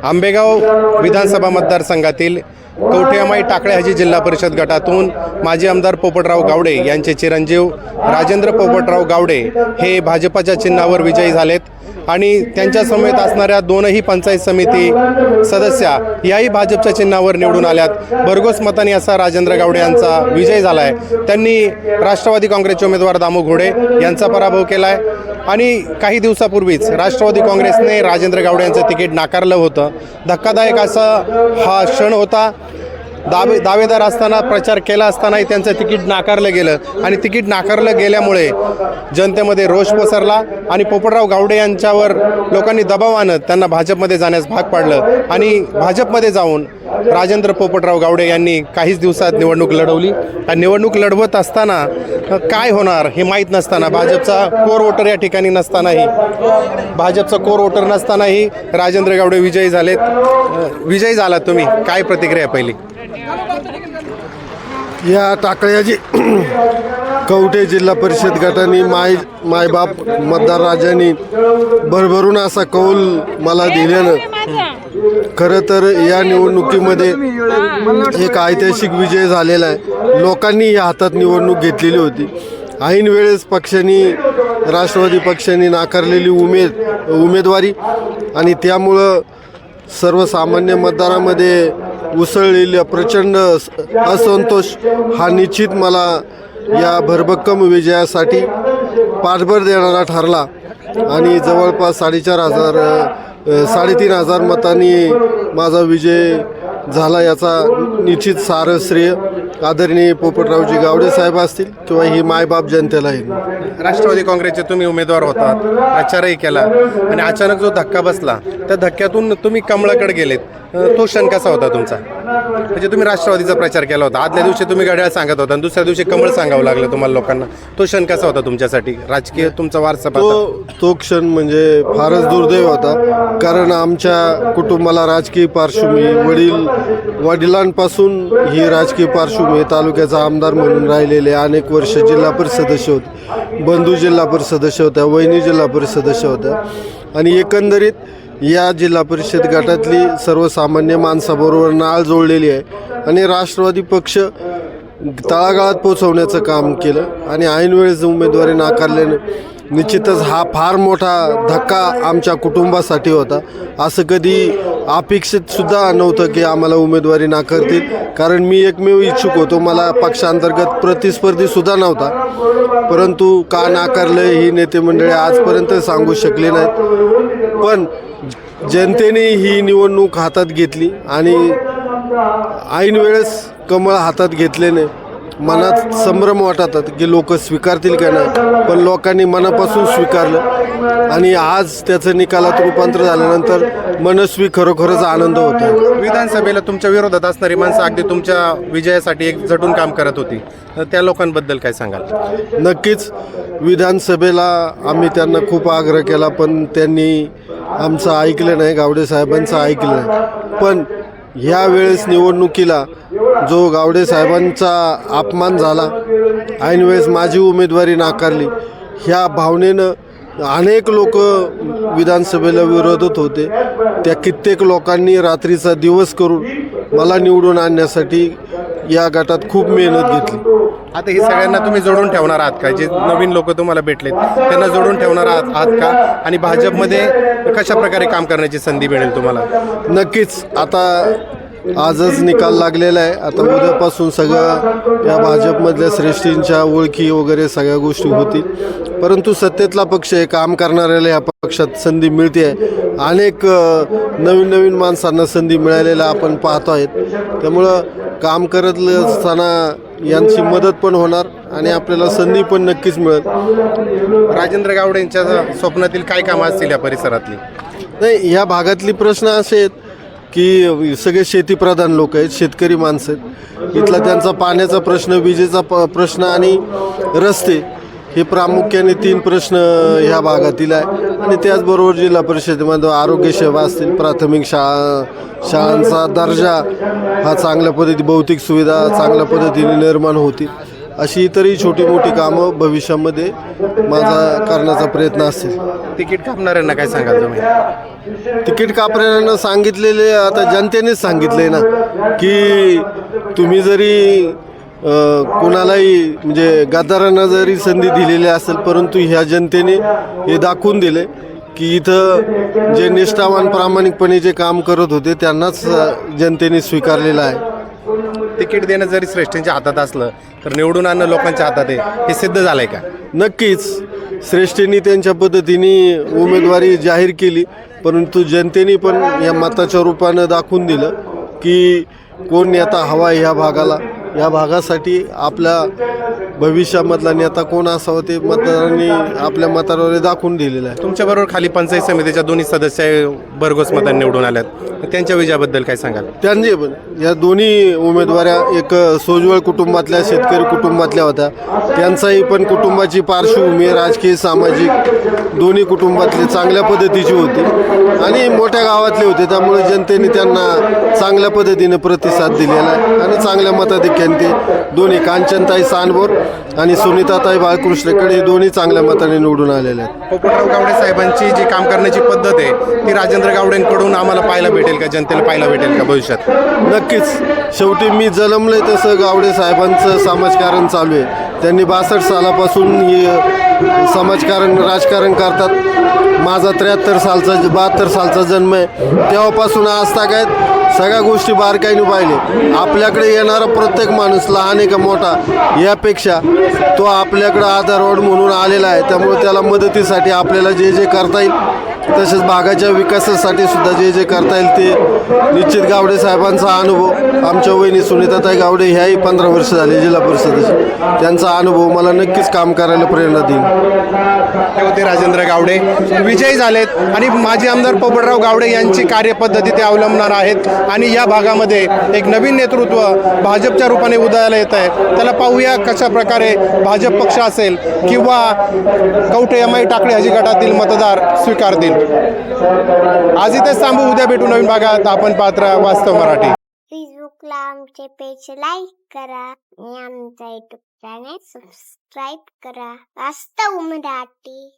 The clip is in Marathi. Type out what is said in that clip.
आंबेगाव विधानसभा मतदारसंघातील कवठेमाई टाकळे हाजी जिल्हा परिषद गटातून माजी आमदार पोपटराव गावडे यांचे चिरंजीव राजेंद्र पोपटराव गावडे हे भाजपाच्या चिन्हावर विजयी झालेत आणि त्यांच्या समेत असणाऱ्या दोनही पंचायत समिती सदस्या याही भाजपच्या चिन्हावर निवडून आल्यात। भरघोस मतांनी असा राजेंद्र गावडे यांचा विजय झाला आहे। त्यांनी राष्ट्रवादी काँग्रेसचे उमेदवार दामू घोडे यांचा पराभव केला आहे आणि काही दिवसापूर्वीच राष्ट्रवादी काँग्रेसने राजेंद्र गावडे यांचं तिकीट नाकारलं होतं। धक्कादायक असा हा क्षण होता। दावेदार असताना प्रचार केला असतानाही त्यांचं तिकीट नाकारलं गेलं आणि तिकीट नाकारलं गेल्यामुळे जनतेमध्ये रोष पसरला आणि पोपटराव गावडे यांच्यावर लोकांनी दबाव आणत त्यांना भाजपमध्ये जाण्यास भाग पाडलं आणि भाजपमध्ये जाऊन राजेंद्र पोपटराव गावडे यांनी काहीच दिवसात निवडणूक लढवली। निवडणूक लढवत असताना काय होणार हे माहीत नसताना, भाजपचा कोर वोटर या ठिकाणी नसतानाही, राजेंद्र गावडे विजयी झालेत। विजयी झाला तुम्ही, काय प्रतिक्रिया पहिली? या टाकळ्याची कवठे जिल्हा परिषद गटाने मायबाप मतदार राजांनी भरभरून असा कौल मला दिल्यानं खरं तर या निवडणुकीमध्ये एक ऐतिहासिक विजय झालेला आहे। लोकांनी या हातात निवडणूक घेतलेली होती। ऐन वेळेस राष्ट्रवादी पक्षाने नाकारलेली उमेदवारी आणि त्यामुळं सर्वसामान्य मतदारामध्ये उसळलेला प्रचंड असंतोष हा निश्चित मला या भरभक्कम विजयासाठी पाठबळ देणारा ठरला आणि जवळपास 3,500 मतांनी माझा विजय झाला। याचा निश्चित सारं श्रेय आदरणीय पोपटरावजी गावडे साहेब असतील किंवा ही मायबाप जनतेला आहे। राष्ट्रवादी काँग्रेसचे तुम्ही उमेदवार होतात, प्रचारही केला आणि अचानक जो धक्का बसला त्या धक्क्यातून तुम्ही कमळाकडे गेलेत, तो क्षण कसा होता तुमचा? म्हणजे तुम्ही राष्ट्रवादीचा प्रचार केला होता, आदल्या दिवशी तुम्ही घड्याळ सांगत होता आणि दुसऱ्या दिवशी कमळ सांगावं लागलं तुम्हाला लोकांना, तो क्षण कसा होता तुमच्यासाठी? राजकीय तुमचा वारसा तो क्षण म्हणजे फारच दुर्दैव होता, कारण आमच्या कुटुंबाला राजकीय पार्श्वभूमी, वडिलांपासून ही राजकीय पार्श्वभूमी, तालुक्याचा आमदार म्हणून राहिलेले अनेक वर्ष जिल्हा परिषद सदस्य होते, बंधू जिल्हा परिषद सदस्य होत्या, वहिनी जिल्हा परिषद सदस्य होत्या आणि एकंदरीत या जिल्हा परिषद गटातली सर्वसामान्य माणसाबरोबर नाळ जोडलेली आहे आणि राष्ट्रवादी पक्ष तळागाळात पोचवण्याचं काम केलं आणि ऐनवेळेस उमेदवारी नाकारल्याने निश्चितच हा फार मोठा धक्का आमच्या कुटुंबासाठी होता। असं कधी अपेक्षित सुद्धा नव्हतं की आम्हाला उमेदवारी नाकारतील, कारण मी एकमेव इच्छुक होतो, मला पक्षांतर्गत प्रतिस्पर्धी सुद्धा नव्हता, परंतु का नाकारलं ही नेते मंडळी आजपर्यंत सांगू शकले नाहीत। पण जनतेने ही निवडणूक हातात घेतली आणि ऐन वेळेस कमळ हातात घेतल्याने मनात संभ्रम वाटत की लोक स्वीकारतील का नाही, पण लोकांनी मनापासून स्वीकारलं आणि आज त्याचं निकालात रूपांतर झाल्यानंतर मनस्वी खरोखरच आनंद होता। विधानसभेला तुमच्या विरोधात असणारी माणसं अगदी तुमच्या विजयासाठी एक झटून काम करत होती, त्या लोकांबद्दल काय सांगाल? नक्कीच विधानसभेला आम्ही त्यांना खूप आग्रह केला, पण त्यांनी आमचं ऐकलं नाही, गावडे साहेबांचं ऐकलं नाही। पण ह्या वेळेस निवडणुकीला जो गावडे साहेबांचा अपमान झाला, ऐन वेळेस माझी उमेदवारी नाकारली, ह्या भावनेनं अनेक लोक विधानसभेला विरोधत होते। त्या कित्येक लोकांनी रात्रीचा दिवस करून मला निवडून आणण्यासाठी या गटात खूप मेहनत घेतली। आता हे सगळ्यांना तुम्ही जोडून ठेवणार आहात का? जे नवीन लोक तुम्हाला भेटलेत त्यांना जोडून ठेवणार आहात का? आणि भाजपमध्ये कशा प्रकारे काम करण्याची संधी मिळेल तुम्हाला? नक्कीच, आता आजच निकाल लागलेला आहे, आता उद्यापासून सगळं या भाजपमधल्या श्रेष्ठींच्या ओळखी वगैरे सगळ्या गोष्टी होतील, परंतु सत्तेतला पक्ष आहे, काम करणाऱ्याला या पक्षात संधी मिळते आहे। अनेक नवीन माणसांना संधी मिळालेल्या आपण पाहतो आहेत, त्यामुळं काम करत असताना यांची मदत पण होणार आणि आपल्याला संधी पण नक्कीच मिळेल। राजेंद्र गावडे यांच्या स्वप्नातील काय कामं असतील या परिसरातली? नाही, या भागातली प्रश्न असे आहेत की सगळे शेतीप्रधान लोक आहेत, शेतकरी माणसं आहेत, इथला त्यांचा पाण्याचा प्रश्न, विजेचा प्रश्न आणि रस्ते हे प्रामुख्याने 3 प्रश्न ह्या भागातील आहे आणि त्याचबरोबर जिल्हा परिषदेमध्ये आरोग्य सेवा असतील, प्राथमिक शाळांचा दर्जा हा चांगल्या पद्धती, भौतिक सुविधा चांगल्या पद्धतीने निर्माण होतील अशी इतरही छोटी मोठी कामं भविष्यामध्ये माझा करण्याचा प्रयत्न असेल. तिकीट कापणाऱ्यांना काय सांगाल तुम्ही? तिकीट कापणाऱ्यांना सांगितलेले आता जनतेनेच सांगितले ना की तुम्ही जरी कोणालाही म्हणजे गद्दारांना जरी संधी दिलेली असेल, परंतु ह्या जनतेने हे दाखवून दिले की इथं जे निष्ठावान प्रामाणिकपणे जे काम करत होते त्यांनाच जनतेने स्वीकारलेलं आहे. तिकीट देणं जरी श्रेष्ठींच्या हातात असलं तर निवडून आणणं लोकांच्या हातात आहे, हे सिद्ध झालंय का? नक्कीच श्रेष्ठींनी त्यांच्या पद्धतीने उमेदवारी जाहीर केली, परंतु जनतेने पण या मताच्या रूपानं दाखवून दिलं की कोण नेता हवा आहे ह्या भागाला. या भागासाठी आपल्या भविष्यामधला नेता कोण असावा ते मतदारांनी आपल्या मताद्वारे दाखवून दिलेलं आहे. तुमच्याबरोबर खाली पंचायत समितीच्या दोन्ही सदस्य भरघोस मतांनी निवडून आल्यात, त्यांच्या विजयाबद्दल काय सांगाल? त्यांनी पण या दोन्ही उमेदवाऱ्या एक सोज्वळ कुटुंबातल्या शेतकरी कुटुंबातल्या होत्या. त्यांचाही पण कुटुंबाची पार्श्वभूमी राजकीय सामाजिक दोन्ही कुटुंबातले चांगल्या पद्धतीची होती आणि मोठ्या गावातले होते. त्यामुळे जनतेने त्यांना चांगल्या पद्धतीने प्रतिसाद दिलेला आहे आणि चांगल्या मताधिक्याने ते दोन्ही कांचनताई सानबोर आणि सुनीताताई बाळकृष्णकडे हे दोन्ही चांगल्या मताने निवडून आलेले आहेत. पोपटराव गावडे साहेबांची जी काम करण्याची पद्धत आहे ती राजेंद्र गावडेंकडून आम्हाला पाहायला भेटेल का, जनतेला पाहायला भेटेल का भविष्यात? नक्कीच. शेवटी मी जन्मले तसं गावडे साहेबांचं समाजकारण चालू आहे. त्यांनी 62 सालापासून हे समाजकारण राजकारण करतात. माझा 72 सालचा जन्म आहे. तेव्हापासून आज तागायत सगळ्या गोष्टी बारकाईने पाहिले. आपल्याकडे येणारा प्रत्येक माणूस लहान आहे का मोठा यापेक्षा तो आपल्याकडं आधारवड म्हणून आलेला आहे. त्यामुळे त्याला मदतीसाठी आपल्याला जे जे करता येईल, तसेच भागाच्या विकासासाठी सुद्धा जे जे करता येईल ते निश्चित गावडे साहेबांचा अनुभव, आमच्या वहिनी सुनीताताई गावडे ह्याही 15 वर्ष झाले जिल्हा परिषदेचे, त्यांचा अनुभव मला नक्कीच काम करायला प्रेरणा देईल. ते होते राजेंद्र गावडे, विजयी झालेत आणि माजी आमदार पोपटराव गावडे यांची कार्यपद्धती ते अवलंबणार आहेत आणि या भागामध्ये एक नवीन नेतृत्व भाजपच्या रूपाने उदयाला येत आहे. त्याला पाहूया कशा प्रकारे भाजप पक्ष असेल किंवा कवठे एम आय टाकळे हजी गटातील मतदार स्वीकारतील. आज इथेच थांबू, उद्या भेटू नवीन भागात. आपण पाहत राहा वास्तव मराठी. फेसबुकला आमचे पेज लाईक करा आणि आमचा युट्यूब चॅनेल सबस्क्राईब करा. वास्तव मराठी.